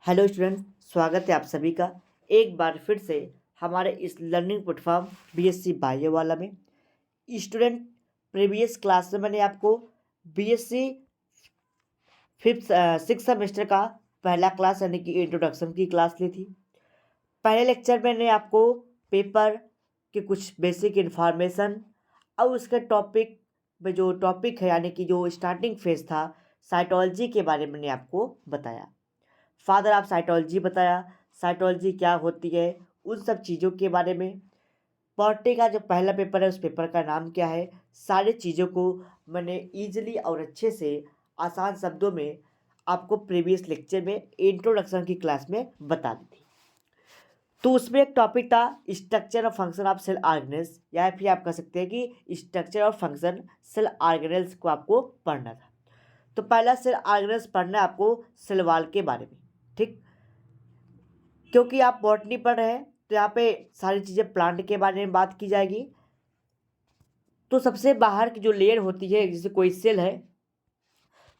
Hello student, स्वागत है आप सभी का एक बार फिर से हमारे इस लर्निंग प्लेटफॉर्म बीएससी बायो वाला में। स्टूडेंट, प्रीवियस क्लास में मैंने आपको बीएससी सिक्स सेमेस्टर का पहला क्लास यानी कि इंट्रोडक्शन की क्लास ली थी। पहले लेक्चर में मैंने आपको पेपर के कुछ बेसिक इन्फॉर्मेशन और उसके टॉपिक में जो टॉपिक है यानी कि जो स्टार्टिंग फेज था साइटोलॉजी के बारे में मैंने आपको बताया। फादर ऑफ साइटोलॉजी बताया, साइटोलॉजी क्या होती है, उन सब चीज़ों के बारे में। पॉलिटी का जो पहला पेपर है उस पेपर का नाम क्या है, सारी चीज़ों को मैंने ईजिली और अच्छे से आसान शब्दों में आपको प्रीवियस लेक्चर में इंट्रोडक्शन की क्लास में बता दी थी। तो उसमें एक टॉपिक था स्ट्रक्चर और फंक्शन ऑफ सेल ऑर्गेनेल्स, या फिर आप कह सकते हैं कि स्ट्रक्चर और फंक्शन सेल ऑर्गेनेल्स को आपको पढ़ना था। तो पहला सेल ऑर्गेनेल्स पढ़ना है आपको सेल वॉल के बारे में, ठीक। क्योंकि आप बॉटनी पढ़ रहे हैं तो यहाँ पे सारी चीज़ें प्लांट के बारे में बात की जाएगी। तो सबसे बाहर की जो लेयर होती है, जैसे कोई सेल है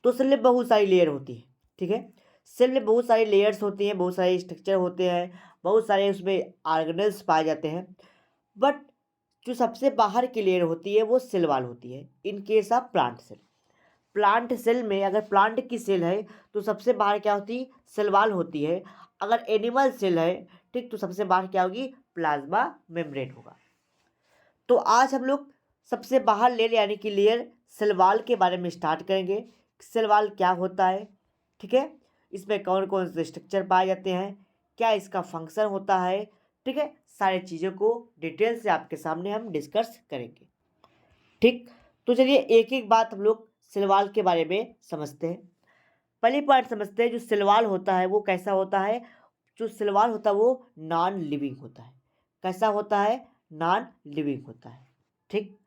तो सेल में बहुत सारी लेयर होती है, ठीक है। सेल में बहुत सारी लेयर्स होती हैं, बहुत सारे स्ट्रक्चर होते हैं, बहुत सारे उसमें ऑर्गेनेल्स पाए जाते हैं। बट जो सबसे बाहर की लेयर होती है वो सेल वॉल होती है in case of plant cell. Plant cell में अगर प्लांट की सेल है तो सबसे बाहर क्या होती है, सेल वॉल होती है। अगर एनिमल सेल है, ठीक, तो सबसे बाहर क्या होगी, प्लाज्मा मेम्ब्रेन होगा। तो आज हम लोग सबसे बाहर लेयर यानी कि लेयर सेल वॉल के बारे में स्टार्ट करेंगे। सेल वॉल क्या होता है, ठीक है, इसमें कौन कौन से स्ट्रक्चर पाए जाते हैं, क्या इसका फंक्शन होता है, ठीक है, सारी चीज़ों को डिटेल से आपके सामने हम डिस्कस करेंगे, ठीक। तो चलिए एक एक बात हम लोग सेल वॉल के बारे में समझते हैं। पहली पॉइंट समझते हैं, जो सेल वॉल होता है वो कैसा होता है। जो सेल वॉल होता है वो नॉन लिविंग होता है। कैसा होता है, नॉन लिविंग होता है, ठीक।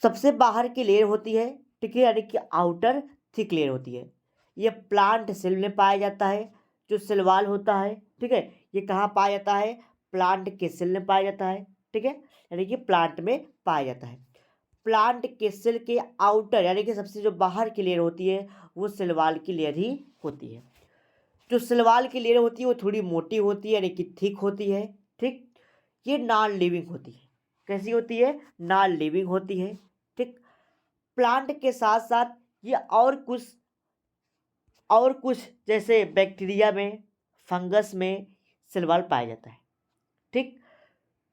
सबसे बाहर की लेयर होती है, ठीक है, यानी कि आउटर थिक लेयर होती है। ये प्लांट सेल में पाया जाता है। जो सेल वॉल होता है, ठीक है, ये कहाँ पाया जाता है, प्लांट के सेल में पाया जाता है, ठीक है, यानी कि प्लांट में पाया जाता है। प्लांट के सेल के आउटर यानी कि सबसे जो बाहर की लेयर होती है वो सेल वॉल की लेयर ही होती है। जो सेल वॉल की लेयर होती है वो थोड़ी मोटी होती है यानी कि थिक होती है, ठीक। ये नॉन लिविंग होती है। कैसी होती है, नॉन लिविंग होती है, ठीक। प्लांट के साथ साथ ये और कुछ जैसे बैक्टीरिया में, फंगस में सेल वॉल पाया जाता है, ठीक।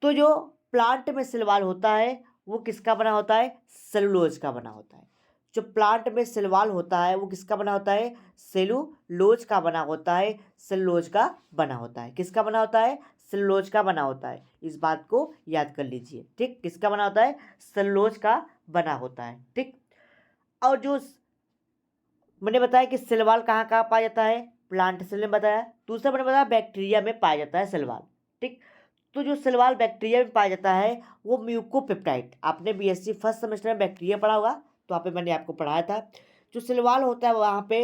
तो जो प्लांट में सेल वॉल होता है वो किसका बना होता है, सेलुलोज का बना होता है। जो प्लांट में सेल वॉल होता है वो किसका बना होता है, सेलुलोज का बना होता है। सेलुलोज का बना होता है, किसका बना होता है, सेलुलोज का बना होता है। इस बात को याद कर लीजिए, ठीक, किसका बना होता है, सेलुलोज का बना होता है, ठीक। और जो मैंने बताया कि सेल वॉल कहाँ कहाँ पाया जाता है, प्लांट सेल में बताया। दूसरा मैंने बताया बैक्टीरिया में पाया जाता है सेल वॉल, ठीक। तो जो सेल वॉल बैक्टीरिया में पाया जाता है वो म्यूकोपेप्टाइड, आपने बीएससी फर्स्ट सेमेस्टर में बैक्टीरिया पढ़ा होगा तो वहाँ पे मैंने आपको पढ़ाया था। जो सेल वॉल होता है वहाँ पे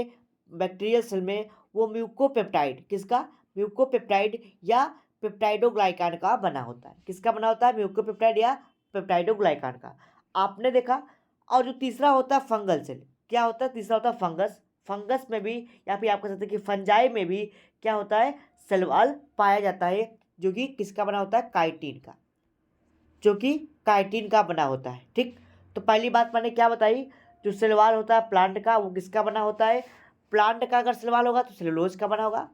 बैक्टीरियल सेल में वो म्यूकोपेप्टाइड, किसका, म्यूकोपेप्टाइड या पेप्टाइडोग्लाइकान का बना होता है। किसका बना होता है, म्यूकोपेप्टाइड या पेप्टाइडोग्लाइकान का, आपने देखा। और जो तीसरा होता है फंगल सेल, क्या होता है, तीसरा होता है फंगस। फंगस में भी या फिर आप कह सकते हैं कि फंजाई में भी क्या होता है, सेल वॉल पाया जाता है, जो कि किसका बना होता है, काइटिन का, जो कि काइटिन का बना होता है, ठीक। तो पहली बात मैंने क्या बताई, जो सेल वॉल होता है प्लांट का वो किसका बना होता है, प्लांट का अगर सेल वॉल होगा तो सेलुलोज का बना होगा।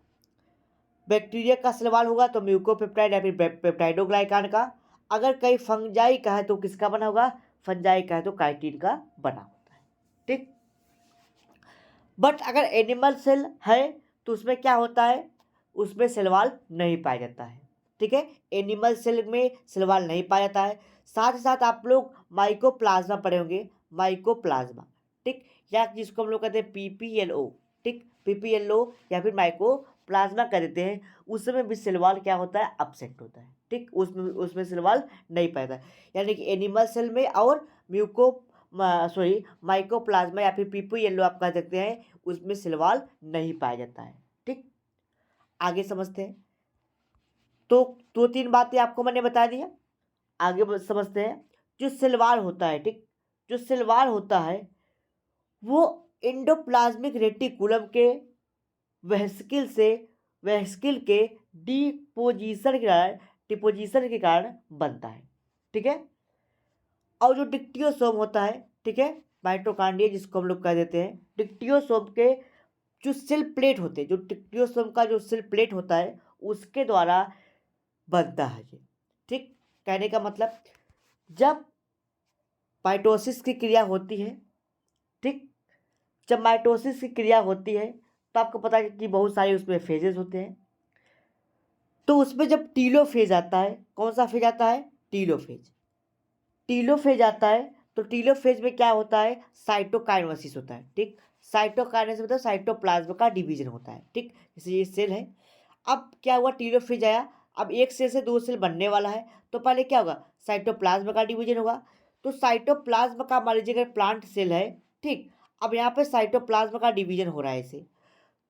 बैक्टीरिया का सेल वॉल होगा तो म्यूकोपेप्टाइड या फिर पेप्टाइडोग्लाइकान का। अगर कहीं फंजाई का है तो किसका बना होगा, फंजाई का है तो काइटिन का बना होता है, ठीक। बट अगर एनिमल सेल है तो उसमें क्या होता है, उसमें सेल वॉल नहीं पाया जाता है, ठीक है। एनिमल सेल में सेल वॉल नहीं पाया जाता है। साथ ही साथ आप लोग माइकोप्लाज्मा पढ़े होंगे, माइकोप्लाज्मा, ठीक, या जिसको हम लोग कहते हैं पीपीएलओ, ठीक, पीपीएलओ या फिर माइकोप्लाज्मा कह देते हैं। उसमें भी सेल वॉल क्या होता है, अपसेंट होता है, ठीक, उसमें उसमें सेल वॉल नहीं पाया जाता है। यानी कि एनिमल सेल में और म्यूको माइकोप्लाज्मा या फिर पीपू येलो आप कह सकते हैं, उसमें सेल वॉल नहीं पाया जाता है, ठीक। आगे समझते हैं। तो दो तीन बातें आपको मैंने बता दिया, आगे समझते हैं। जो सेल वॉल होता है, ठीक, जो सेल वॉल होता है वो एंडोप्लाज्मिक रेटिकुलम के वेस्किल के डिपोजिशन के कारण बनता है। ठीक है। और जो डिक्टियोसोम होता है, ठीक है, माइटोकॉन्ड्रिया जिसको हम लोग कह देते हैं, डिक्टियोसोम के जो सेल प्लेट होते हैं, जो डिक्टियोसोम का जो सेल प्लेट होता है उसके द्वारा बनता है ये। ठीक। कहने का मतलब जब माइटोसिस की क्रिया होती है, ठीक, जब माइटोसिस की क्रिया होती है तो आपको पता है कि बहुत सारे उसमें फेजेस होते हैं। तो उसमें जब टीलोफेज आता है, कौन सा फेज आता है? टीलोफेज आता है। तो टीलोफेज में क्या होता है? साइटोकाइनेसिस होता है। ठीक। साइटोकाइनेसिस मतलब साइटोप्लाज्म का डिवीजन होता है। ठीक। जैसे ये सेल है, अब क्या हुआ? टीलोफेज आया, अब एक सेल से दो सेल बनने वाला है, तो पहले क्या होगा? साइटोप्लाज्म का डिवीजन होगा। तो साइटोप्लाज्म का मान लीजिए अगर प्लांट सेल है, ठीक, अब यहाँ पे साइटोप्लाज्म का डिवीजन हो रहा है इसे,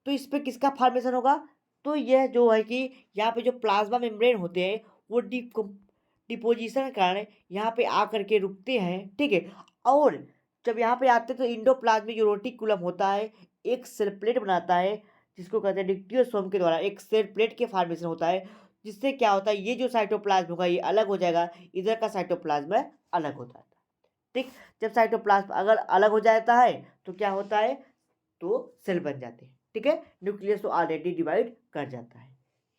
तो इस पे किसका फॉर्मेशन होगा? तो यह जो है कि यहाँ पे जो प्लाज्मा मेम्ब्रेन होते हैं वो डिपोजिशन के कारण यहाँ पे आकर के रुकते हैं। ठीक है। और जब यहाँ पे आते हैं तो इंडोप्लाज्मिक जो रेटिकुलम होता है एक सेल प्लेट बनाता है, जिसको कहते हैं डिक्टियोसोम के द्वारा एक सेल प्लेट के फॉर्मेशन होता है, जिससे क्या होता है, ये जो साइटोप्लाज्म होगा ये अलग हो जाएगा, इधर का साइटोप्लाज्म अलग हो जाता है। ठीक। जब साइटोप्लाज्म अगर अलग हो जाता है तो क्या होता है? तो सेल बन जाते हैं। ठीक है। न्यूक्लियस तो ऑलरेडी डिवाइड कर जाता है।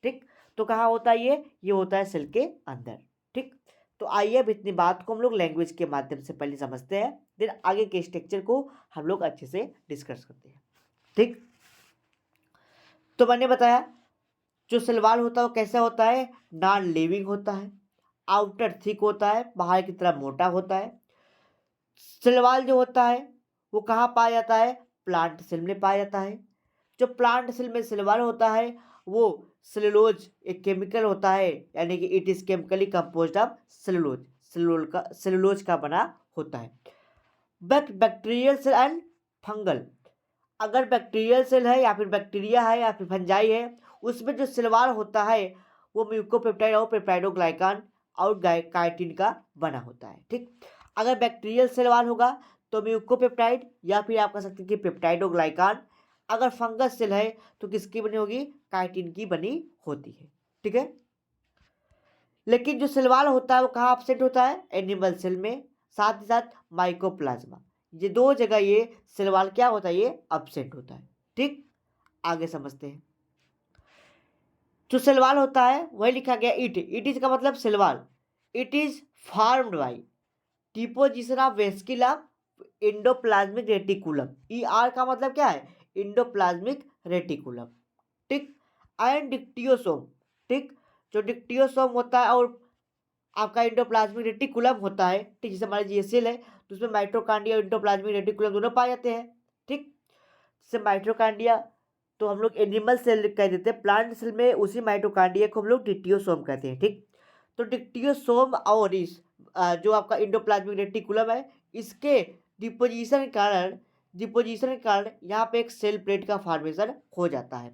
ठीक। तो कहाँ होता है ये होता है सेल के अंदर। ठीक। तो आइए अब इतनी बात को हम लोग लैंग्वेज के माध्यम से पहले समझते हैं, फिर आगे के स्ट्रक्चर को हम लोग अच्छे से डिस्कस करते हैं। ठीक। तो मैंने बताया जो सेल वॉल होता है वो कैसा होता है? नॉन लिविंग होता है, आउटर थिक होता है, बाहर की तरफ मोटा होता है। सेल वॉल जो होता है वो कहाँ पाया जाता है? प्लांट सेल में पाया जाता है। जो प्लांट सेल में सेल वॉल होता है वो सेलुलोज एक केमिकल होता है, यानी कि it is chemically composed of cellulose का बना होता है। बैक्टीरियल सेल एंड फंगल, अगर बैक्टीरियल सेल है या फिर बैक्टीरिया है या फिर फंजाई है, उसमें जो सेल वॉल होता है वो म्यूकोपेप्टाइड और पेप्टाइडोग्लाइकान और काइटिन का बना होता है। ठीक। अगर बैक्टीरियल सेल वॉल होगा तो म्यूकोपेप्टाइड या फिर आप कह सकते हैं कि पेप्टाइडोग्लाइकान। अगर फंगस सेल है तो किसकी बनी होगी? काइटिन की बनी होती है। ठीक है। लेकिन जो सेल वॉल होता है वो कहाँ एब्सेंट होता है? एनिमल सेल में, साथ ही साथ माइकोप्लाज्मा, ये दो जगह ये सेल वॉल क्या होता है? ये एब्सेंट होता है। ठीक। आगे समझते हैं। जो सेल वॉल होता है वही लिखा गया इट इज का मतलब cell wall, it is formed by deposition of vesicle of endoplasmic reticulum. E R का मतलब क्या है? Endoplasmic reticulum. ठीक। एंड डिक्टियोसोम, ठीक, जो डिक्टियोसोम होता है और आपका इंडोप्लाज्मिक रेटिकुलम होता है, ठीक, जैसे हमारे ये सेल है तो उसमें माइटोकॉन्ड्रिया और इंडोप्लाज्मिक रेटिकुलम दोनों पाए जाते हैं। ठीक। जैसे माइटोकॉन्ड्रिया तो हम लोग एनिमल सेल कह देते हैं, प्लांट सेल में उसी माइटोकॉन्ड्रिया को हम लोग डिक्टियोसोम कहते हैं। ठीक। तो डिक्टियोसोम और इस जो आपका इंडोप्लाज्मिक रेटिकुलम है इसके डिपोजिशन के कारण यहाँ पे एक सेल प्लेट का फॉर्मेशन हो जाता है।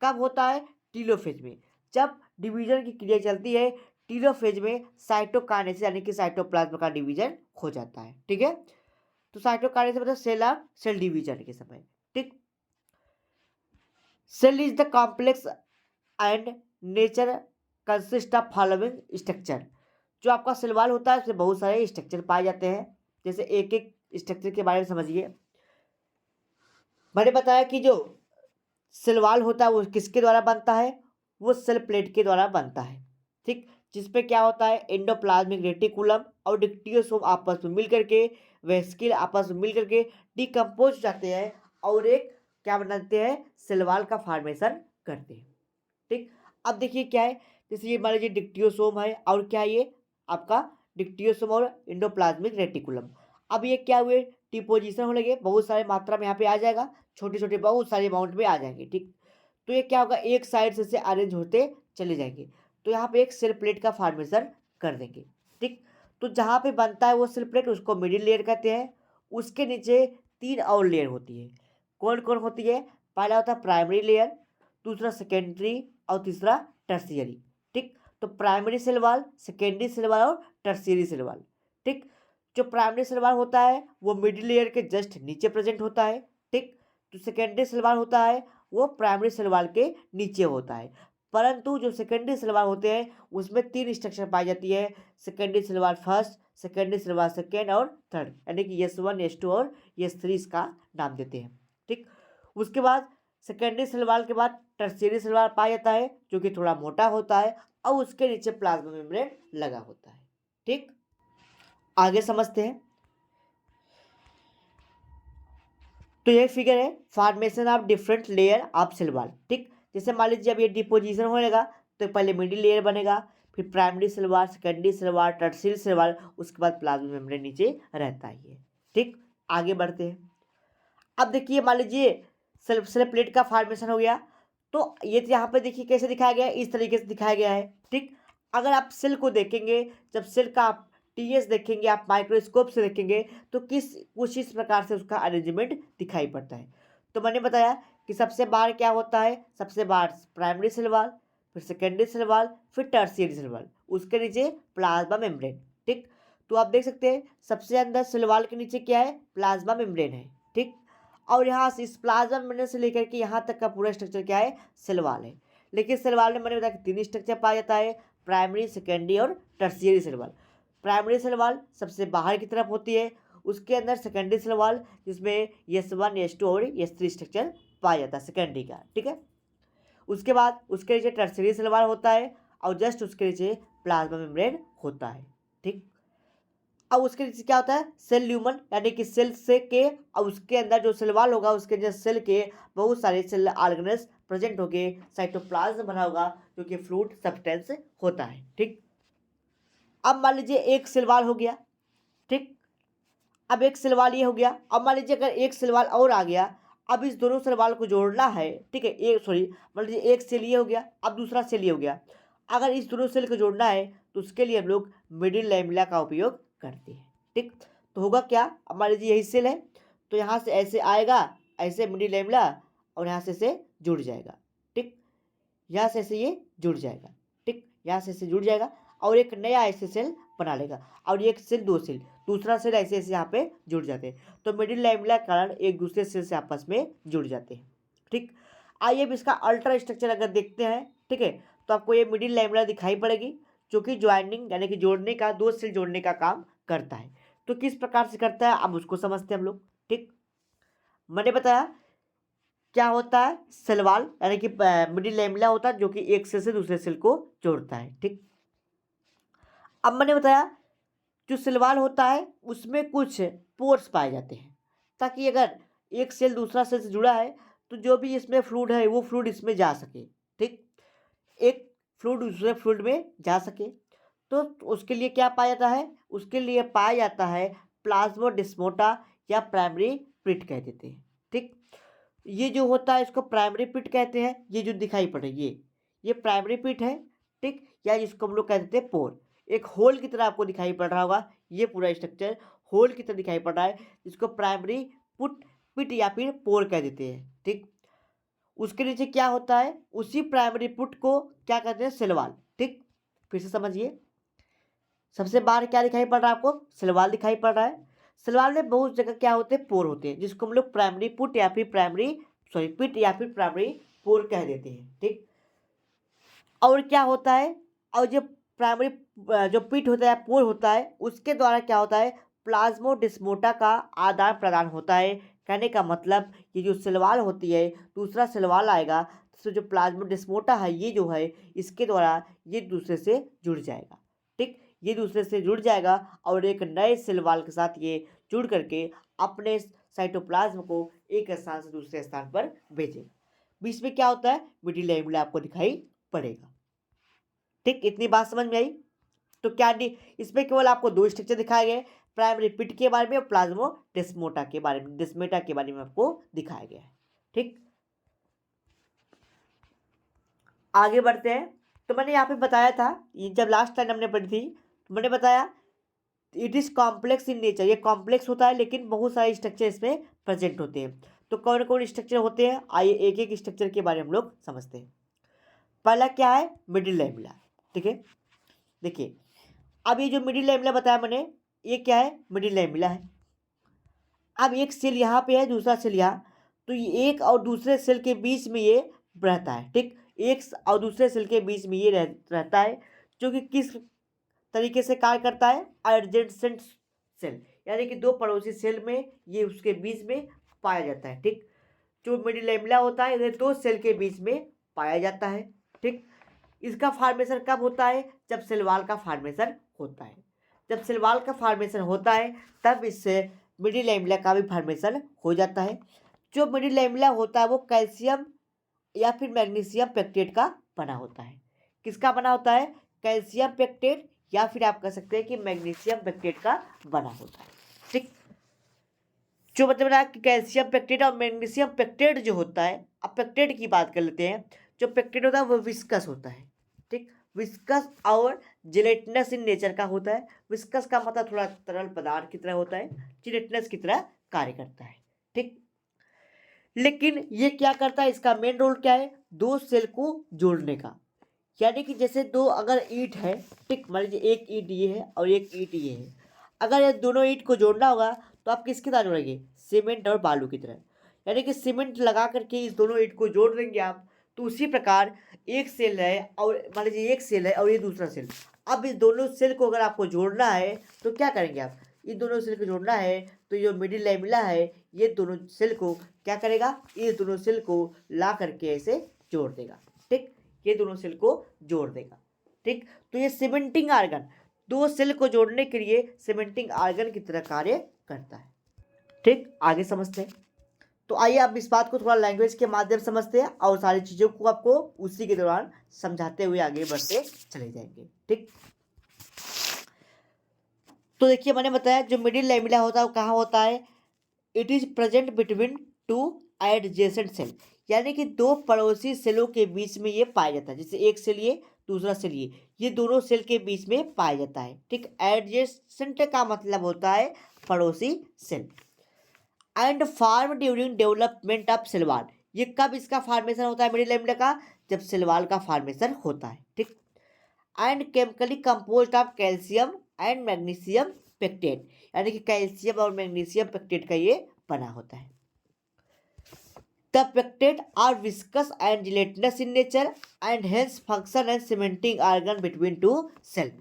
कब होता है? टीलोफेज में। जब डिवीजन की क्रिया चलती है टीलोफेज में साइटोकाइनेसिस यानी कि साइटोप्लाज्म का डिवीजन हो जाता है। ठीक है। तो साइटोकाइनेसिस मतलब सेल डिवीजन के समय। ठीक। Cell is the complex and nature consist of following structure. जो आपका सेल वॉल होता है उसमें बहुत सारे स्ट्रक्चर पाए जाते हैं, जैसे एक एक स्ट्रक्चर के बारे में समझिए। मैंने बताया कि जो सेल वॉल होता है वो किसके द्वारा बनता है? वो सेल प्लेट के द्वारा बनता है। ठीक। जिसपे क्या होता है? एंडोप्लाज्मिक रेटिकुलम और डिक्टियोसोम आपस में मिल करके, वेस्किल आपस में मिल करके डिकम्पोज हो जाते हैं और एक क्या बनाते हैं? सेल वॉल का फॉर्मेशन करते हैं। ठीक। अब देखिए क्या है, जैसे ये मान लीजिए डिक्टियोसोम है और क्या है ये आपका डिक्टियोसोम और एंडोप्लाज्मिक रेटिकुलम। अब ये क्या हुए? डिपोजिशन होने लगे, बहुत सारे मात्रा में यहाँ पे आ जाएगा, छोटे छोटे बहुत सारे अमाउंट में आ जाएंगे। ठीक। तो ये क्या होगा? एक साइड से अरेंज होते चले जाएंगे, तो यहाँ पे एक सेल प्लेट का फॉर्मेशन कर देंगे। ठीक। तो जहाँ पे बनता है वो सेल प्लेट उसको मिडिल लेयर कहते हैं। उसके नीचे तीन और लेयर होती है। कौन कौन होती है? पहला होता है प्राइमरी लेयर, दूसरा सेकेंडरी और तीसरा टर्शियरी। ठीक। तो primary cell wall, secondary cell wall और टर्शियरी सेल वॉल। ठीक। जो प्राइमरी सेल वॉल होता है वो मिडिल लेयर के जस्ट नीचे प्रेजेंट होता है। ठीक। जो सेकेंडरी सेल वॉल होता है वो प्राइमरी सेल वॉल के नीचे होता है, परंतु जो सेकेंडरी सेल वॉल होते हैं उसमें 3 स्ट्रक्चर पाई जाती है, secondary cell wall first, secondary cell wall second और थर्ड, यानी कि S1 S2 और S3 इसका नाम देते हैं। ठीक, उसके बाद सेकेंडरी सेल वॉल के बाद टर्शियरी सेल वॉल पाया जाता है जो कि थोड़ा मोटा होता है और उसके नीचे प्लाज्मा मेम्ब्रेन लगा होता है। ठीक, आगे समझते हैं। तो ये फिगर है formation of different layer of cell wall. ठीक, जैसे मान लीजिए अब ये डिपोजिशन होएगा तो पहले मिडिल लेयर बनेगा, फिर primary cell wall, secondary cell wall, tertiary cell wall, उसके बाद प्लाज्मा मेम्ब्रेन नीचे रहता है ये। ठीक, आगे बढ़ते हैं। अब देखिए मान लीजिए सेल प्लेट का फॉर्मेशन हो गया, तो ये यहाँ पे देखिए कैसे दिखाया गया है, इस तरीके से दिखाया गया है। ठीक, अगर आप सेल को देखेंगे, जब सेल का आप टीएस देखेंगे, आप माइक्रोस्कोप से देखेंगे तो कुछ इस प्रकार से उसका अरेंजमेंट दिखाई पड़ता है। तो मैंने बताया कि सबसे बाहर क्या होता है, सबसे बाहर प्राइमरी सेल वॉल, फिर सेकेंडरी सेल वॉल, फिर टर्शियरी सेल वॉल, उसके नीचे प्लाज्मा मेम्ब्रेन। ठीक, तो आप देख सकते हैं सबसे अंदर सेल वॉल के नीचे क्या है, प्लाज्मा मेम्ब्रेन है। ठीक, और यहाँ से इस प्लाज्मा मेम्ब्रेन से लेकर के यहाँ तक का पूरा स्ट्रक्चर क्या है, सेल वॉल है। लेकिन सेल वॉल में मैंने बताया कि 3 स्ट्रक्चर पाया जाता है, प्राइमरी, सेकेंडरी और tertiary cell wall. Primary cell wall सबसे बाहर की तरफ होती है, उसके अंदर सेकेंडरी सेल वॉल जिसमें S1 S2 और S3 स्ट्रक्चर पाया जाता है सेकेंडरी का। ठीक है, उसके बाद उसके नीचे टर्शियरी सेल वॉल होता है और जस्ट उसके नीचे प्लाज्मा मेम्ब्रेन होता है। ठीक, अब उसके नीचे क्या होता है, सेल ल्यूमन, यानी कि सेल से के और उसके अंदर जो सेल वॉल होगा उसके अंदर सेल के बहुत सारे सेल ऑर्गेनेल्स प्रेजेंट होंगे, साइटोप्लाज्म बना होगा जो कि फ्लूइड सब्सटेंस होता है। ठीक, अब मान लीजिए एक सेल वॉल हो गया। ठीक, अब एक सेल वॉल ये हो गया, अब मान लीजिए अगर एक सेल वॉल और आ गया, अब इस दोनों सेल वॉल को जोड़ना है। ठीक है, एक सॉरी मान लीजिए एक सेल ये हो गया, अब दूसरा सेल ये हो गया, अगर इस दोनों सेल को जोड़ना है तो उसके लिए हम लोग मिडिल लैमेला का उपयोग करते हैं। ठीक, तो होगा क्या, अब मान लीजिए यही सेल है तो यहाँ से ऐसे आएगा, ऐसे मिडिल लैमेला, और यहाँ से ऐसे जुड़ जाएगा। ठीक, यहाँ से ऐसे ये जुड़ जाएगा। ठीक, यहाँ से ऐसे जुड़ जाएगा और एक नया ऐसे सेल बना लेगा, और एक सेल दो सेल, दूसरा सेल ऐसे ऐसे यहाँ पे जुड़ जाते हैं, तो मिडिल लैमेला के कारण एक दूसरे सेल से आपस में जुड़ जाते हैं। ठीक, आइए अब इसका अल्ट्रा स्ट्रक्चर अगर देखते हैं, ठीक है, तो आपको ये मिडिल लैमेला दिखाई पड़ेगी जो कि ज्वाइनिंग यानी कि जोड़ने का, दो सेल जोड़ने का काम करता है। तो किस प्रकार से करता है अब उसको समझते हैं हम लोग। ठीक, मैंने बताया क्या होता है, सेल वॉल यानी कि मिडिल लैमेला होता है जो कि एक सेल से दूसरे सेल को जोड़ता है। ठीक, अब मैंने बताया जो सेल वॉल होता है उसमें कुछ पोर्स पाए जाते हैं, ताकि अगर एक सेल दूसरा सेल से जुड़ा है तो जो भी इसमें फ्लूइड है वो फ्लूइड इसमें जा सके। ठीक, एक फ्लूइड दूसरे फ्लूइड में जा सके, तो उसके लिए क्या पाया जाता है, उसके लिए पाया जाता है प्लाज्मोडेस्माटा या प्राइमरी पिट कह देते हैं। ठीक, ये जो होता है इसको प्राइमरी पिट कहते हैं, ये जो दिखाई पड़े ये प्राइमरी पिट है। ठीक, या इसको हम लोग कह देते हैं पोर, एक होल की तरह आपको दिखाई पड़ रहा होगा, ये पूरा स्ट्रक्चर होल की तरह दिखाई पड़ रहा है, जिसको प्राइमरी पुट पिट या फिर पोर कह देते हैं। ठीक, उसके नीचे क्या होता है, उसी प्राइमरी पुट को क्या कहते हैं, सेल वॉल। ठीक, फिर से समझिए, सबसे बाहर क्या दिखाई पड़ रहा है आपको, सेल वॉल दिखाई पड़ रहा है। सेल वॉल में बहुत जगह क्या होते हैं, पोर होते हैं, जिसको हम लोग प्राइमरी पुट या फिर पिट या फिर प्राइमरी पोर कह देते हैं। ठीक, और क्या होता है, और जो प्राइमरी जो पिट होता है, पोर होता है, उसके द्वारा क्या होता है, प्लाज्मोडेस्माटा का आदान प्रदान होता है। कहने का मतलब ये जो सेल वॉल होती है, दूसरा सेल वॉल आएगा तो जो प्लाज्मोडेस्माटा है ये जो है इसके द्वारा ये दूसरे से जुड़ जाएगा। ठीक, ये दूसरे से जुड़ जाएगा और एक नए सेल वॉल के साथ ये जुड़ करके अपने साइटोप्लाज्म को एक स्थान से दूसरे स्थान पर भेजेगा। बीच में क्या होता है, मिडिल लैमेला आपको दिखाई पड़ेगा। ठीक, इतनी बात समझ में आई। तो क्या इसमें केवल आपको दो स्ट्रक्चर दिखाए गए, प्राइमरी पिट के बारे में और प्लाज्मोडेस्माटा के बारे में, डेस्मेटा के बारे में आपको दिखाया गया है। ठीक, आगे बढ़ते हैं। तो मैंने यहाँ पे बताया था, ये जब लास्ट टाइम हमने पढ़ी थी तो मैंने बताया it is complex in nature, ये कॉम्प्लेक्स होता है लेकिन बहुत सारे स्ट्रक्चर इसमें प्रेजेंट होते हैं। तो कौन कौन स्ट्रक्चर होते हैं, आइए एक एक स्ट्रक्चर के बारे में हम लोग समझते हैं। पहला क्या है, मिडिल लैमेला। ठीक है, देखिए अब ये जो मिडिल लैमेला बताया मैंने, ये क्या है, मिडिल लैमेला है। अब एक सेल यहाँ पे है, दूसरा सेल यहाँ, तो ये एक और दूसरे सेल के बीच में ये रहता है, ठीक। एक और दूसरे सेल के बीच में ये रहता है, जो कि किस तरीके से कार्य करता है, एडजेसेंट सेल, यानी कि दो पड़ोसी सेल में ये उसके बीच में पाया जाता है, ठीक। जो मिडिल लैमेला होता है इन्हें दो सेल के बीच में पाया जाता है, ठीक। इसका फॉर्मेशन कब होता है, जब सेल वॉल का फॉर्मेशन होता है। जब सेल वॉल का फॉर्मेशन होता है तब इससे मिडिल लैमेला का भी फॉर्मेशन हो जाता है। जो मिडिल लैमेला होता है वो कैल्शियम या फिर मैग्नीशियम पेक्टेट का बना होता है। किसका बना होता है, कैल्शियम पेक्टेट या फिर आप कह सकते हैं कि मैग्नीशियम पेक्टेट का बना होता है, ठीक। जो मतलब ना कि कैल्शियम पेक्टेट और मैग्नीशियम पेक्टेट जो होता है, अब पेक्टेट की बात कर लेते हैं। जो पेक्टेट होता है वो विस्कस होता है, ठीक। विस्कस और जिलेटिनस इन नेचर का होता है। विस्कस का मतलब थोड़ा तरल पदार्थ की तरह होता है, जिलेटिनस की तरह कार्य करता है, ठीक। लेकिन ये क्या करता है, इसका मेन रोल क्या है, दो सेल को जोड़ने का। यानी कि जैसे दो अगर ईंट है, ठीक, मान लीजिए एक ईंट ये है और एक ईंट ये है। अगर ये दोनों ईंट को जोड़ना होगा तो आप किसकी तरह जोड़ेंगे, सीमेंट और बालू की तरह। यानी कि सीमेंट लगा करके इस दोनों ईंट को जोड़ देंगे आप। तो उसी प्रकार एक सेल है और मान लीजिए एक सेल है और ये दूसरा सेल। अब इस दोनों सेल को अगर आपको जोड़ना है तो क्या करेंगे आप, इन दोनों सेल को जोड़ना है तो जो मिडिल लैमेला है ये दोनों सेल को क्या करेगा, ये दोनों सेल को ला करके ऐसे जोड़ देगा, ठीक। ये दोनों सेल को जोड़ देगा, ठीक। तो ये सीमेंटिंग आर्गन दो सेल को जोड़ने के लिए सीमेंटिंग आर्गन की तरह कार्य करता है, ठीक। आगे समझते हैं। तो आइए आप इस बात को थोड़ा लैंग्वेज के माध्यम से समझते हैं और सारी चीज़ों को आपको उसी के दौरान समझाते हुए आगे बढ़ते चले जाएंगे, ठीक। तो देखिए मैंने बताया जो मिडिल लैमेला होता है वो कहाँ होता है, it is present between two adjacent cell, यानी कि दो पड़ोसी सेलों के बीच में ये पाया जाता है। जैसे एक सेल दूसरा सेल ये दोनों सेल के बीच में पाया जाता है, ठीक। एडजेसेंट का मतलब होता है पड़ोसी cell. And form during development of cell wall, ये कब इसका फॉर्मेशन होता है मिडिल लैमेला का, जब सेल वॉल का फॉर्मेशन होता है, ठीक। And chemically composed of calcium and magnesium pectate, यानी कि कैल्शियम और मैग्नीशियम पेक्टेट का ये बना होता है। The pectate are viscous and gelatinous in nature and hence function and cementing organ between two cell.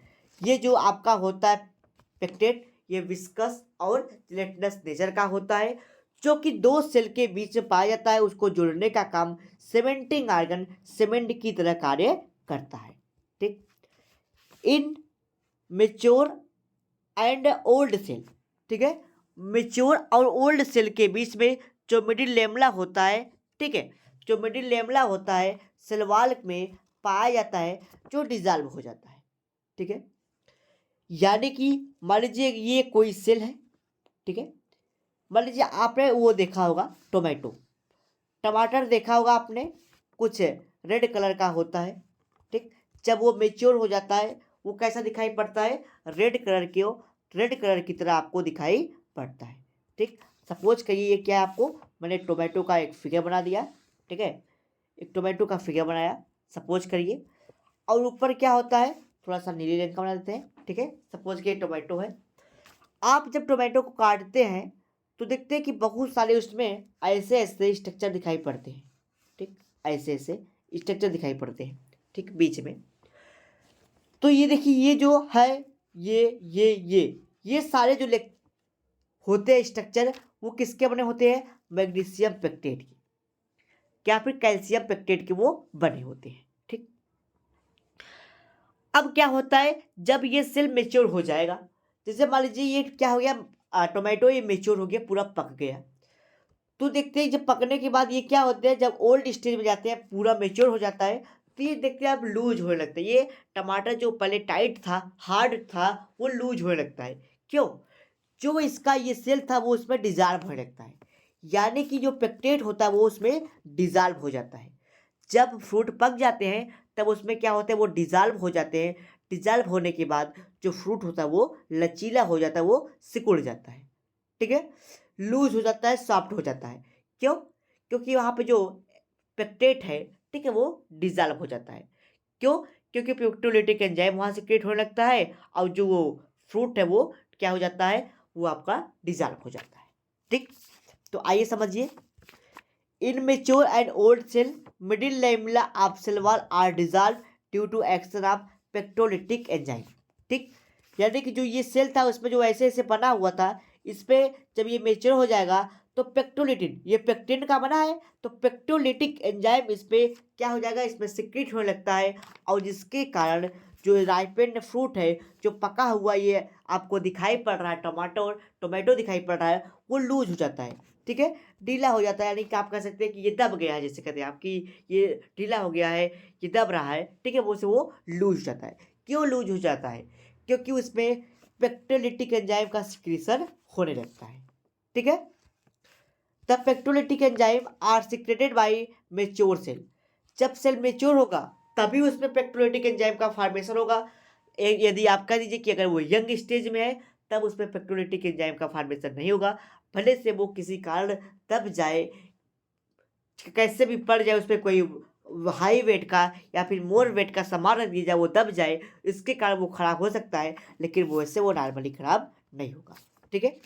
ये जो आपका होता है पेक्टेट ये विस्कस और जिलेटिनस नेचर का होता है, जो कि दो सेल के बीच में पाया जाता है। उसको जोड़ने का काम सीमेंटिंग आर्गन सीमेंट की तरह कार्य करता है, ठीक। In mature and old cell, ठीक है, मेच्योर और ओल्ड सेल के बीच में जो मिडिल लैमेला होता है, ठीक है, जो मिडिल लैमेला होता है सेल वॉल में पाया जाता है, जो डिजॉल्व हो जाता है, ठीक है। यानी कि मान लीजिए ये कोई सेल है, ठीक है, मान लीजिए आपने वो देखा होगा टोमेटो, टमाटर देखा होगा आपने, कुछ रेड कलर का होता है, ठीक। जब वो मेच्योर हो जाता है वो कैसा दिखाई पड़ता है, रेड कलर की तरह आपको दिखाई पड़ता है, ठीक। सपोज करिए ये क्या है, आपको मैंने टोमेटो का एक फिगर बना दिया, ठीक है, एक टोमेटो का फिगर बनाया सपोज करिए। और ऊपर क्या होता है, थोड़ा सा नीले रंग का बना देते हैं, ठीक है। सपोज कि ये टोमेटो है। आप जब टोमेटो को काटते हैं तो देखते हैं कि बहुत सारे उसमें ऐसे ऐसे स्ट्रक्चर दिखाई पड़ते हैं, ठीक, ऐसे ऐसे स्ट्रक्चर दिखाई पड़ते हैं, ठीक, बीच में। तो ये देखिए ये जो है ये सारे जो होते हैं स्ट्रक्चर वो किसके बने होते हैं, मैग्नीशियम पेक्टेट के, क्या फिर कैल्शियम पेक्टेट के वो बने होते हैं, ठीक। अब क्या होता है जब ये सेल मेच्योर हो जाएगा, जैसे मान लीजिए ये क्या हो गया, टोमेटो ये मेच्योर हो गया, पूरा पक गया। तो देखते हैं जब पकने के बाद ये क्या होते हैं, जब ओल्ड स्टेज में जाते हैं पूरा मेच्योर हो जाता है तो ये देखते हैं अब लूज होने लगता है। ये टमाटर जो पहले टाइट था हार्ड था वो लूज होने लगता है। क्यों, जो इसका ये सेल था वो उसमें डिजॉल्व होने लगता है, यानी कि जो पेक्टेट होता है वो उसमें डिजॉल्व हो जाता है। जब फ्रूट पक जाते हैं तब उसमें क्या होता है वो डिजॉल्व हो जाते हैं। डिजॉल्व होने के बाद जो फ्रूट होता है वो लचीला हो जाता है, वो सिकुड़ जाता है, ठीक है, लूज हो जाता है, सॉफ्ट हो जाता है। क्यों, क्योंकि वहाँ पे जो पेक्टेट है, ठीक है, वो डिजॉल्व हो जाता है। क्यों, क्योंकि पेक्टोलिटिक एंजाइम वहाँ से क्रिएट होने लगता है और जो वो फ्रूट है वो क्या हो जाता है, वो आपका डिजॉल्व हो जाता है, ठीक। तो आइए समझिए in mature and old cell middle lamella of cell wall are dissolve due to action of pectolytic enzyme. ठीक, यानी कि जो ये सेल था उसमें जो ऐसे ऐसे बना हुआ था, इस पे जब ये मेच्योर हो जाएगा तो पेक्टोलिटिन, ये पेक्टिन का बना है, तो पेक्टोलिटिक एंजाइम इस पे क्या हो जाएगा, इसमें सिक्रीट होने लगता है, और जिसके कारण जो राइपेंड फ्रूट है, जो पका हुआ ये आपको दिखाई पड़ रहा है, टोमेटो दिखाई पड़ रहा है, वो लूज हो जाता है। ठीक है, ढीला हो जाता है, यानी कि आप कह सकते हैं कि ये दब गया है, जैसे कहते हैं आप कि ये ढीला हो गया है, ये दब रहा है। ठीक है, वो से वो लूज हो जाता है। क्यों लूज हो जाता है? क्योंकि उसमें पेक्टोलिटिक एंजाइम का सिक्रीशन होने लगता है। ठीक है, the pectolytic enzyme are secreted by mature cell. जब सेल मेच्योर होगा तभी उसमें पेक्टोलिटिक एंजाइम का फॉर्मेशन होगा। यदि आप कह दीजिए कि अगर वो यंग स्टेज में है तब उसमें पेक्टोलिटिक एंजाइम का फॉर्मेशन नहीं होगा, भले से वो किसी कारण दब जाए, कैसे भी पड़ जाए, उस पर कोई हाई वेट का या फिर मोर वेट का सामान रख दिया जाए, वो दब जाए, इसके कारण वो खराब हो सकता है, लेकिन वो ऐसे वो नॉर्मली खराब नहीं होगा। ठीक है,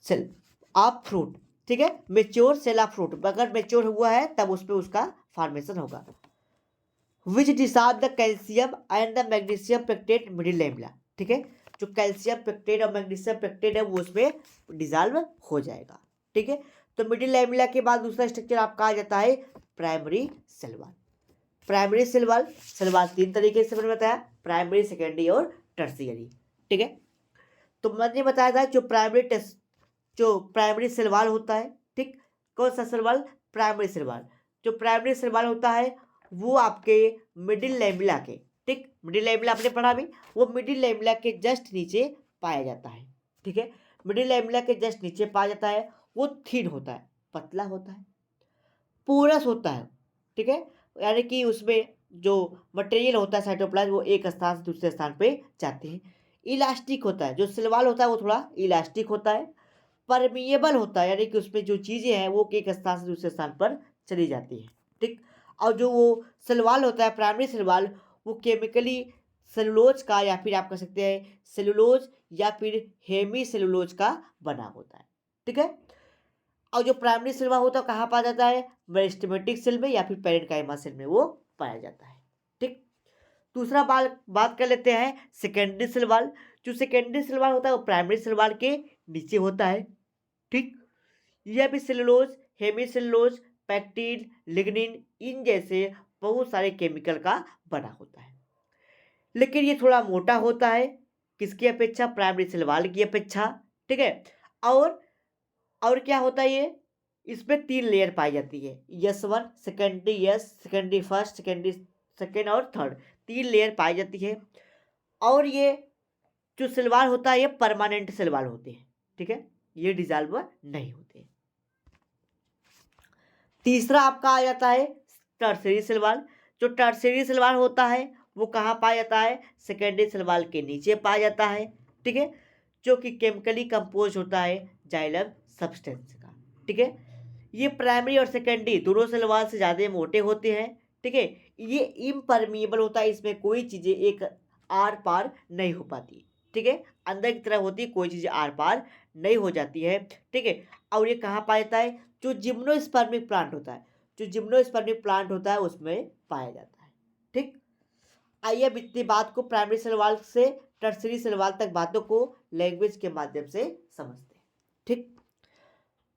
सेल ऑफ फ्रूट, ठीक है, मेच्योर सेल ऑफ फ्रूट अगर मेच्योर हुआ है तब उस पर उसका फॉर्मेशन होगा। Which dissolve the calcium and the magnesium pectate middle lamella. ठीक है, जो कैल्शियम पेक्टेट और मैग्नीशियम पेक्टेट है वो उसमें डिसॉल्व हो जाएगा। ठीक है, तो मिडिल लैमेला के बाद दूसरा स्ट्रक्चर आपका आ जाता है primary cell wall. Primary cell wall तीन तरीके से मैंने बताया, प्राइमरी, सेकेंडरी और टर्शियरी। ठीक है, तो मैंने बताया था जो प्राइमरी सेल वॉल होता है, ठीक, कौन सा cell wall? Primary cell wall. जो प्राइमरी सेल वॉल होता है वो आपके मिडिल लैमेला के, ठीक, मिडिल लैमेला आपने पढ़ा भी, वो मिडिल लैमेला के जस्ट नीचे पाया जाता है। ठीक है, मिडिल लैमेला के जस्ट नीचे पाया जाता है। वो थिन होता है, पतला होता है, पोरस होता है। ठीक है, यानी कि उसमें जो मटेरियल होता है साइटोप्लाज्म वो एक स्थान से दूसरे स्थान पे जाते हैं। इलास्टिक होता है, जो सेल वॉल होता है वो थोड़ा इलास्टिक होता है। परमिएबल होता है, यानी कि उसमें जो चीज़ें हैं वो एक स्थान से दूसरे स्थान पर चली जाती हैं। ठीक, और जो वो सेलवाल होता है प्राइमरी सेलवाल, वो केमिकली सेलुलोज का या फिर आप कह सकते हैं सेलुलोज या फिर हेमी सेलुलोज का बना होता है। ठीक है, और जो प्राइमरी सेल वॉल होता है कहाँ पाया जाता है? मेरिस्टेमेटिक सेल में या फिर पेरेन्काइमा सेल में वो पाया जाता है। ठीक, दूसरा बात कर लेते हैं सेकेंडरी सेल वॉल। जो सेकेंडरी सेल वॉल होता है वो प्राइमरी सेल वॉल के नीचे होता है। ठीक, यह भी सेलुलोज, हेमीसेलुलोज, पैक्टिन, लिग्निन इन जैसे बहुत सारे केमिकल का बना होता है, लेकिन ये थोड़ा मोटा होता है किसकी अपेक्षा? प्राइमरी सेल वॉल की अपेक्षा। ठीक है, और और क्या होता है ये? इसमें तीन लेयर पाई जाती है, yes one, secondary yes, secondary first, secondary second और थर्ड, तीन लेयर पाई जाती है। और ये जो सिलवार होता है ये परमानेंट सिलवार होते हैं। ठीक है, ये डिजॉल्व नहीं होते। तीसरा आपका आ जाता है टर्सरी सिलवार। जो टर्सरी सिलवार होता है वो कहाँ पाया जाता है? सेकेंडरी सिलवार के नीचे पाया जाता है। ठीक है, जो कि केमिकली कंपोज होता है जाइलम सब्सटेंस का। ठीक है, ये प्राइमरी और सेकेंडरी दोनों सिलवार से ज़्यादा मोटे होते हैं। ठीक है, ये इम्परमिएबल होता है, इसमें कोई चीज़ें एक आर पार नहीं हो पाती। ठीक है, अंदर की तरफ होती है, कोई चीज़ आर पार नहीं हो जाती है। ठीक है, और ये कहाँ पाया जाता है? जो जिम्नोस्पर्मिक प्लांट होता है, जो जिम्नोस्पर्मिक प्लांट होता है उसमें पाया जाता है। ठीक, आइए अब इतनी बात को प्राइमरी सेल वॉल से टर्सरी सेल वॉल तक बातों को लैंग्वेज के माध्यम से समझते हैं। ठीक,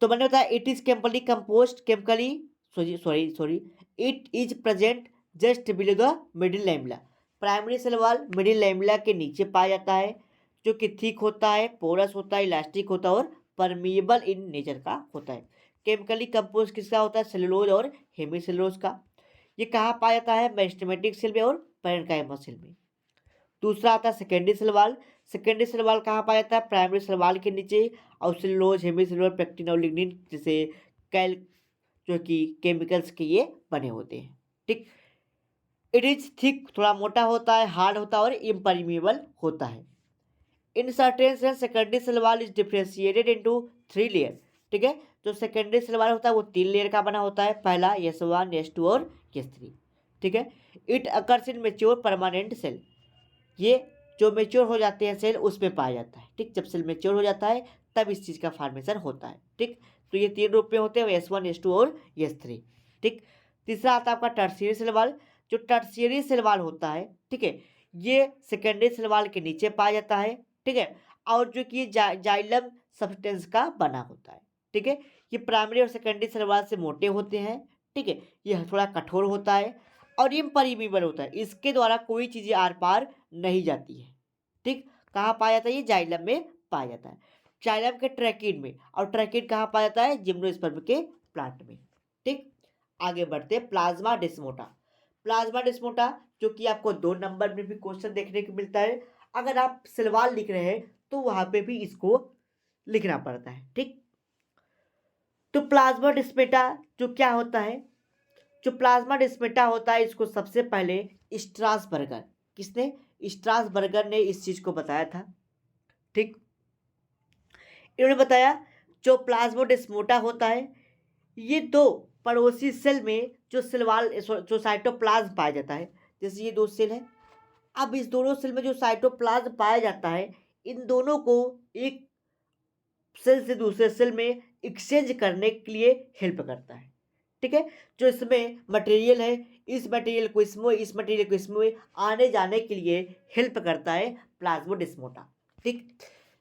तो मैंने बताया it is chemically composed, chemically sorry it is present just below the middle lamella. Primary cell wall middle lamella के नीचे पाया जाता है, जो कि थिक होता है, पोरस होता है, इलास्टिक होता है और परमिएबल इन नेचर का होता है। केमिकली कंपोस्ट किसका होता है? सेलुलोज और हेमीसेलुलोज का। ये कहाँ पाया जाता है? मेरिस्टेमेटिक सेल में और पेरेन्काइमा सेल में। दूसरा आता है secondary cell wall. Secondary cell wall कहाँ पाया जाता है? प्राइमरी सेल वॉल के नीचे, और सेलुलोज, हेमीसेलुलोज, पेक्टिन और लिग्निन जैसे कैल जो कि केमिकल्स के ये बने होते हैं। ठीक, इट इज थिक, थोड़ा मोटा होता है, हार्ड होता है और इम्परमिएबल होता है। In certain cell secondary cell wall is differentiated into 3 layer. ठीक है, जो सेकेंडरी सेल वॉल होता है वो 3 लेयर का बना होता है, पहला S1, S2 और S3। ठीक है, it occurs in mature permanent cell. ये जो मेच्योर हो जाते हैं सेल उसमें पाया जाता है। ठीक, जब सेल मेच्योर हो जाता है तब इस चीज़ का फॉर्मेशन होता है। ठीक, तो ये 3 रूप में होते हैं, S1, S2 और S3। ठीक, तीसरा आता है आपका टर्शियरी सेल वॉल। जो टर्शियरी सेल वॉल होता है, ठीक है, ये सेकेंडरी सेल वॉल के नीचे पाया जाता है। ठीक है, और जो कि जाइलम सब्सटेंस का बना होता है। ठीक है, ये प्राइमरी और सेकेंडरी सेल वॉल से मोटे होते हैं। ठीक है, ये थोड़ा कठोर होता है और इम्परमीबल होता है, इसके द्वारा कोई चीज़ें आर पार नहीं जाती है। ठीक, कहाँ पाया जाता है? ये जाइलम में पाया जाता है, जाइलम के ट्रैकिड में। और ट्रैकिड कहाँ पाया जाता है? जिम्नोस्पर्म के प्लांट में। ठीक, आगे बढ़ते हैं प्लाज्मा डेस्मोटा। प्लाज्मा डेस्मोटा जो कि आपको 2 नंबर में भी क्वेश्चन देखने को मिलता है। अगर आप सवाल लिख रहे हैं तो वहां पे भी इसको लिखना पड़ता है। ठीक, तो प्लाज्मा डेस्मेटा जो क्या होता है? जो प्लाज्मा डेस्मेटा होता है, इसको सबसे पहले स्ट्रासबर्गर, किसने? स्ट्रासबर्गर ने इस चीज को बताया था। ठीक, इन्होंने बताया जो प्लाज्मोडेस्मोटा होता है, ये 2 पड़ोसी सेल में जो सेलवाल जो साइटोप्लाज्म पाया जाता है, जैसे ये 2 सेल है। अब इस दोनों सेल में जो साइटोप्लाज्म पाया जाता है, इन दोनों को एक सेल से दूसरे सेल में एक्सचेंज करने के लिए हेल्प करता है। ठीक है, जो इसमें मटेरियल है, इस मटेरियल को इसमें, इस मटेरियल को इसमें आने जाने के लिए हेल्प करता है प्लाज्मोडेस्मोटा। ठीक,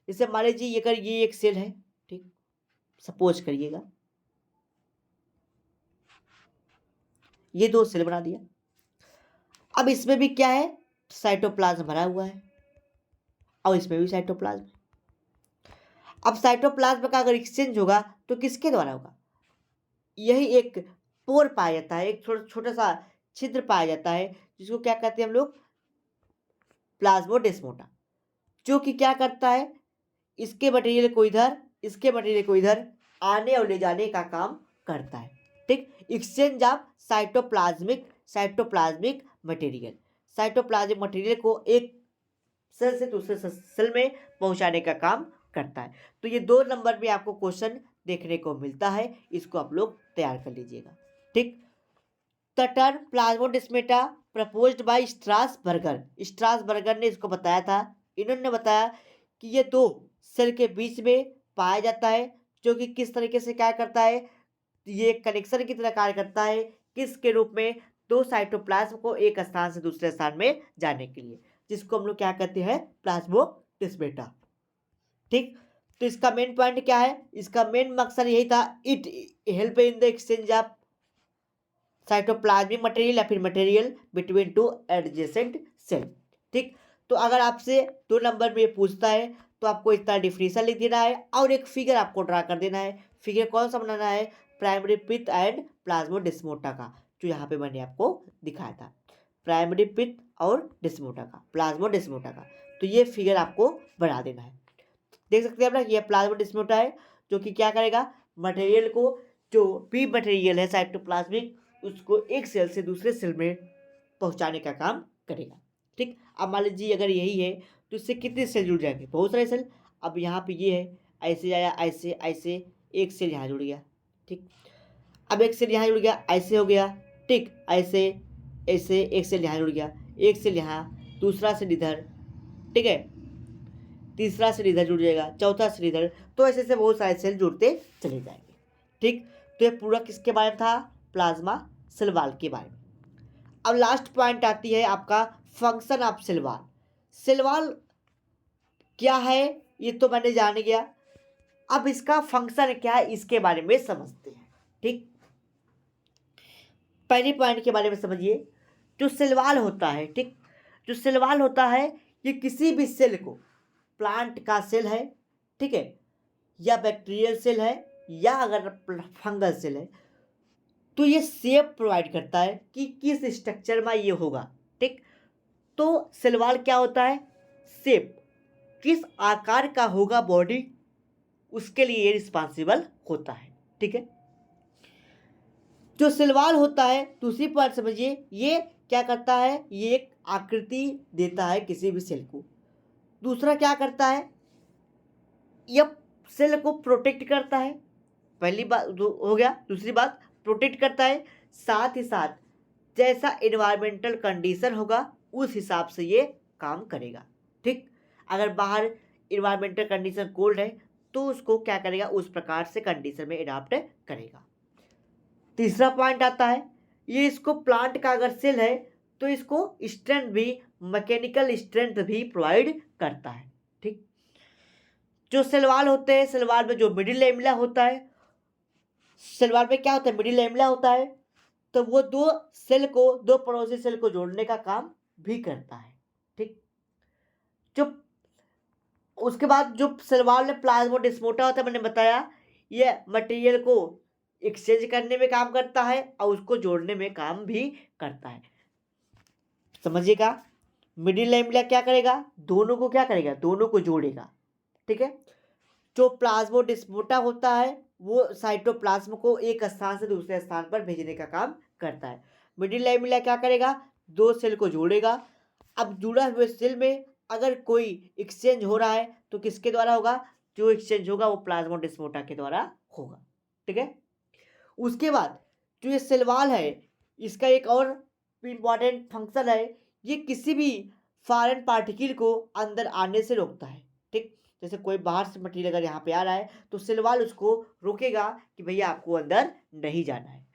जैसे मान लीजिए अगर ये एक सेल है, ठीक, सपोज करिएगा ये 2 सेल बना दिया। अब इसमें भी क्या है? साइटोप्लाज्म भरा हुआ है और इसमें भी साइटोप्लाज्म। अब साइटोप्लाज्म का अगर एक्सचेंज होगा तो किसके द्वारा होगा? यही एक पोर पाया जाता है, एक छोटा सा छिद्र पाया जाता है, जिसको क्या कहते हैं हम लोग? प्लाज्मोडेस्मोटा, जो कि क्या करता है? इसके मटेरियल को इधर, इसके मटेरियल को इधर आने और ले जाने का काम करता है। ठीक, exchange of cytoplasmic material, cytoplasmic material को एक सेल से दूसरे सेल में पहुंचाने का काम करता है। तो ये 2 नंबर में आपको क्वेश्चन देखने को मिलता है, इसको आप लोग तैयार कर लीजिएगा। ठीक, the term plasmodesmata proposed by Strasburger ने इसको बताया था। इन्होंने बताया कि ये 2 सेल के बीच में पाया जाता है, जो कि किस तरीके से क्या करता है? ये कनेक्शन की तरह कार्य करता है, किसके रूप में? 2 साइटोप्लाज्म को एक स्थान से दूसरे स्थान में जाने के लिए, जिसको हम लोग क्या कहते हैं? प्लाज्मोडेस्मेटा। ठीक, तो इसका मेन पॉइंट क्या है? इसका मेन मकसद यही था, it help in the exchange of cytoplasmic material या फिर मटेरियल बिटवीन 2 एडजेसेंट सेल। ठीक, तो अगर आपसे 2 नंबर में पूछता है तो आपको इतना डिफिनीशन लिख देना है और एक फिगर आपको ड्रा कर देना है। फिगर कौन सा बनाना है? प्राइमरी पिथ एंड प्लाज्मोडेस्मोटा का, जो यहाँ पे मैंने आपको दिखाया था, प्राइमरी पिथ और डेस्मोटा का, प्लाज्मोडेस्मोटा का। तो ये फिगर आपको बना देना है। देख सकते हैं आप ना, ये प्लाज्मोडेस्मोटा है, जो कि क्या करेगा? मटेरियल को, जो भी मटेरियल है साइटोप्लाज्मिक, उसको एक सेल से दूसरे सेल में पहुंचाने का काम करेगा। ठीक, अब मान लीजिए अगर यही है तो इससे कितने सेल जुड़ जाएंगे? बहुत सारे सेल। अब यहाँ पे ये है, ऐसे आया, ऐसे ऐसे, एक सेल यहाँ जुड़ गया। ठीक, अब एक सेल यहाँ जुड़ गया, ऐसे हो गया। ठीक, ऐसे ऐसे एक सेल यहाँ जुड़ गया, एक सेल यहाँ, दूसरा सेल इधर। ठीक है, तीसरा सेल इधर जुड़ जाएगा, चौथा सेल इधर, तो ऐसे से बहुत सारे सेल जुड़ते चले जाएंगे। ठीक, तो ये पूरा किसके बारे में था? प्लाज्मा सेल वॉल के बारे में। अब लास्ट पॉइंट आती है आपका function of cell wall. Cell wall क्या है ये तो मैंने जान गया, अब इसका फंक्शन क्या है इसके बारे में समझते हैं। ठीक, पहले पॉइंट के बारे में समझिए। जो सेल वॉल होता है, ठीक, जो सेल वॉल होता है, ये किसी भी सेल को, प्लांट का सेल है, ठीक है, या बैक्टीरियल सेल है, या अगर फंगल सेल है, तो ये शेप प्रोवाइड करता है कि किस स्ट्रक्चर में ये होगा। ठीक, तो सेल वॉल क्या होता है? शेप, किस आकार का होगा बॉडी, उसके लिए ये रिस्पॉन्सिबल होता है। ठीक है, जो सेल वॉल होता है, दूसरी पॉइंट समझिए, ये क्या करता है? ये एक आकृति देता है किसी भी सेल को। दूसरा क्या करता है? यह सेल को प्रोटेक्ट करता है, पहली बात हो गया। दूसरी बात, प्रोटेक्ट करता है, साथ ही साथ जैसा इन्वायरमेंटल कंडीशन होगा उस हिसाब से ये काम करेगा। ठीक, अगर बाहर इन्वायरमेंटल कंडीशन कोल्ड है तो उसको क्या करेगा, उस प्रकार से कंडीशन में अडॉप्ट करेगा। तीसरा पॉइंट आता है, ये इसको प्लांट का अगर सेल है तो इसको स्ट्रेंथ भी, मैकेनिकल स्ट्रेंथ भी प्रोवाइड करता है। ठीक, जो सेल वॉल होते हैं, सेल वॉल में जो मिडिल लैमेला होता है, सेल वॉल में क्या होता है, मिडिल लैमेला होता है, तो वो दो पड़ोसी सेल को जोड़ने का काम भी करता है। ठीक, जो उसके बाद जो सेल वॉल में प्लाज्मोडेस्माटा होता है, मैंने बताया ये मटेरियल को एक्सचेंज करने में काम करता है और उसको जोड़ने में काम भी करता है। समझिएगा, मिडिल लैमेला क्या करेगा, दोनों को क्या करेगा, दोनों को जोड़ेगा। ठीक है, जो प्लाज्मोडेस्माटा होता है वो साइटोप्लाज्म को एक स्थान से दूसरे स्थान पर भेजने का काम करता है। मिडिल लैमेला क्या करेगा, दो सेल को जोड़ेगा। अब जुड़ा हुए सेल में अगर कोई एक्सचेंज हो रहा है तो किसके द्वारा होगा, जो एक्सचेंज होगा वो प्लाज्मोडेस्माटा के द्वारा होगा। ठीक है, उसके बाद जो ये सेल वॉल है, इसका एक और इम्पॉर्टेंट फंक्शन है, ये किसी भी फॉरेन पार्टिकल को अंदर आने से रोकता है। ठीक, जैसे कोई बाहर से मटेरियल अगर यहाँ पे आ रहा है तो सेल वॉल उसको रोकेगा कि भैया आपको अंदर नहीं जाना है,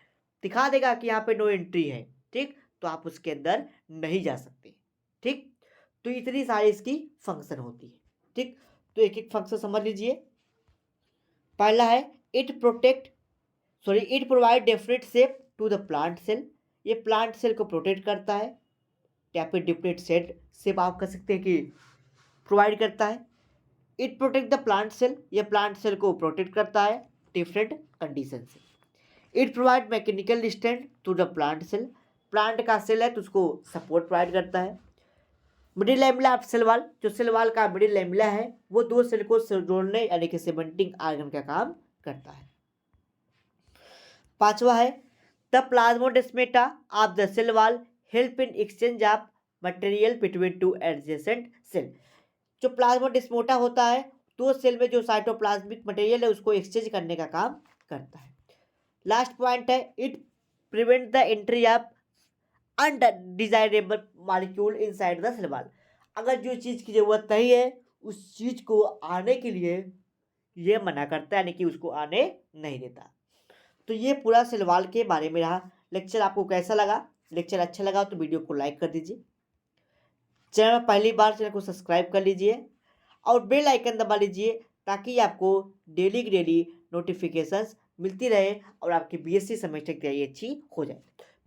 दिखा देगा कि यहाँ पे नो एंट्री है। ठीक, तो आप उसके अंदर नहीं जा सकते। ठीक, तो इतनी सारी इसकी फंक्शन होती है। ठीक, तो एक एक फंक्शन समझ लीजिए। पहला है it provide definite shape to the plant cell, ये प्लांट सेल को प्रोटेक्ट करता है, या फिर डिफरेंट शेप आप कह सकते हैं कि प्रोवाइड करता है। It protect the plant cell, ये प्लांट सेल को प्रोटेक्ट करता है डिफरेंट कंडीशन से। It provide mechanical strength to the plant cell, plant का सेल है तो उसको सपोर्ट प्रोवाइड करता है। Middle lamella of cell wall, जो सेल वॉल का मिडिल लैमेला है वो दो सेल को जोड़ने यानी कि सीमेंटिंग आर्गन का काम करता है। पांचवा है the plasmodesmata of the cell wall help in exchange of material between two adjacent cell, जो प्लाज्मोडेस्माटा होता है दो सेल में जो साइटोप्लाज्मिक मटेरियल है उसको एक्सचेंज करने का काम करता है। लास्ट पॉइंट है it prevent the entry of undesirable molecule inside the cell wall, अगर जो चीज़ की ज़रूरत नहीं है उस चीज़ को आने के लिए ये मना करता है, यानी कि उसको आने नहीं देता। तो ये पूरा सेल वॉल के बारे में रहा लेक्चर। आपको कैसा लगा, लेक्चर अच्छा लगा तो वीडियो को लाइक कर दीजिए, चैनल पहली बार चैनल को सब्सक्राइब कर लीजिए और बेल आइकन दबा लीजिए ताकि आपको डेली की डेली नोटिफिकेशंस मिलती रहे और आपकी बीएससी सेमेस्टर की तैयारी अच्छी हो जाए।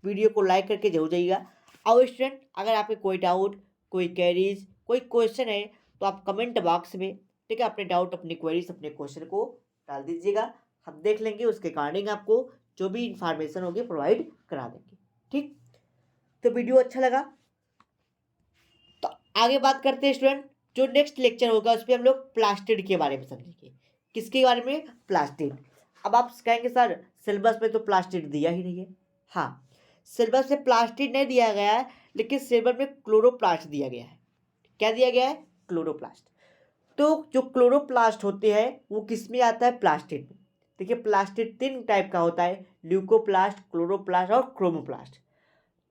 वीडियो को लाइक करके जरूर जाइएगा। और स्टूडेंट अगर आपके कोई डाउट, कोई क्वेरीज, कोई क्वेश्चन है तो आप कमेंट बॉक्स में, ठीक है, अपने डाउट, अपनी क्वेरीज, अपने क्वेश्चन को डाल दीजिएगा, हम देख लेंगे, उसके अकॉर्डिंग आपको जो भी इंफॉर्मेशन होगी प्रोवाइड करा देंगे। ठीक, तो वीडियो अच्छा लगा तो आगे बात करते हैं स्टूडेंट। जो नेक्स्ट लेक्चर होगा उस पर हम लोग प्लास्टिड के बारे में समझेंगे। किसके बारे में, प्लास्टिड। अब आप कहेंगे सर सिलेबस में तो प्लास्टिड दिया ही नहीं है। हाँ, सिलेबस में प्लास्टिड नहीं दिया गया है लेकिन सिलेबस में क्लोरोप्लास्ट दिया गया है। क्या दिया गया है, क्लोरोप्लास्ट। तो जो क्लोरोप्लास्ट होते हैं वो किस में आता है, प्लास्टिड में। देखिए प्लास्टिड तीन टाइप का होता है, ल्यूकोप्लास्ट, क्लोरोप्लास्ट और क्रोमोप्लास्ट।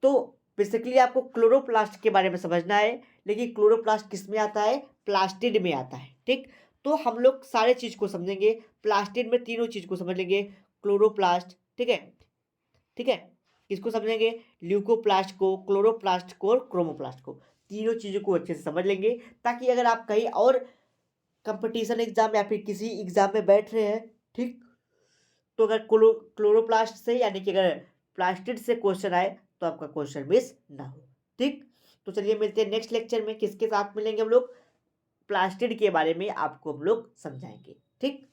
तो बेसिकली आपको क्लोरोप्लास्ट के बारे में समझना है, लेकिन क्लोरोप्लास्ट किस में आता है, प्लास्टिड में आता है। ठीक, तो हम लोग सारे चीज़ को समझेंगे, प्लास्टिड में तीनों चीज़ को समझ लेंगे, क्लोरोप्लास्ट, ठीक है, ठीक है, किसको समझेंगे, ल्यूकोप्लास्ट को, क्लोरोप्लास्ट को और क्रोमोप्लास्ट को, तीनों चीज़ों को अच्छे से समझ लेंगे ताकि अगर आप कहीं और कंपटीशन एग्जाम या फिर किसी एग्जाम में बैठ रहे हैं, ठीक, तो अगर क्लोरोप्लास्ट से यानी कि अगर प्लास्टिड से क्वेश्चन आए तो आपका क्वेश्चन मिस ना हो। ठीक, तो चलिए मिलते हैं नेक्स्ट लेक्चर में, किसके साथ मिलेंगे हम लोग, प्लास्टिड के बारे में आपको हम लोग समझाएंगे। ठीक।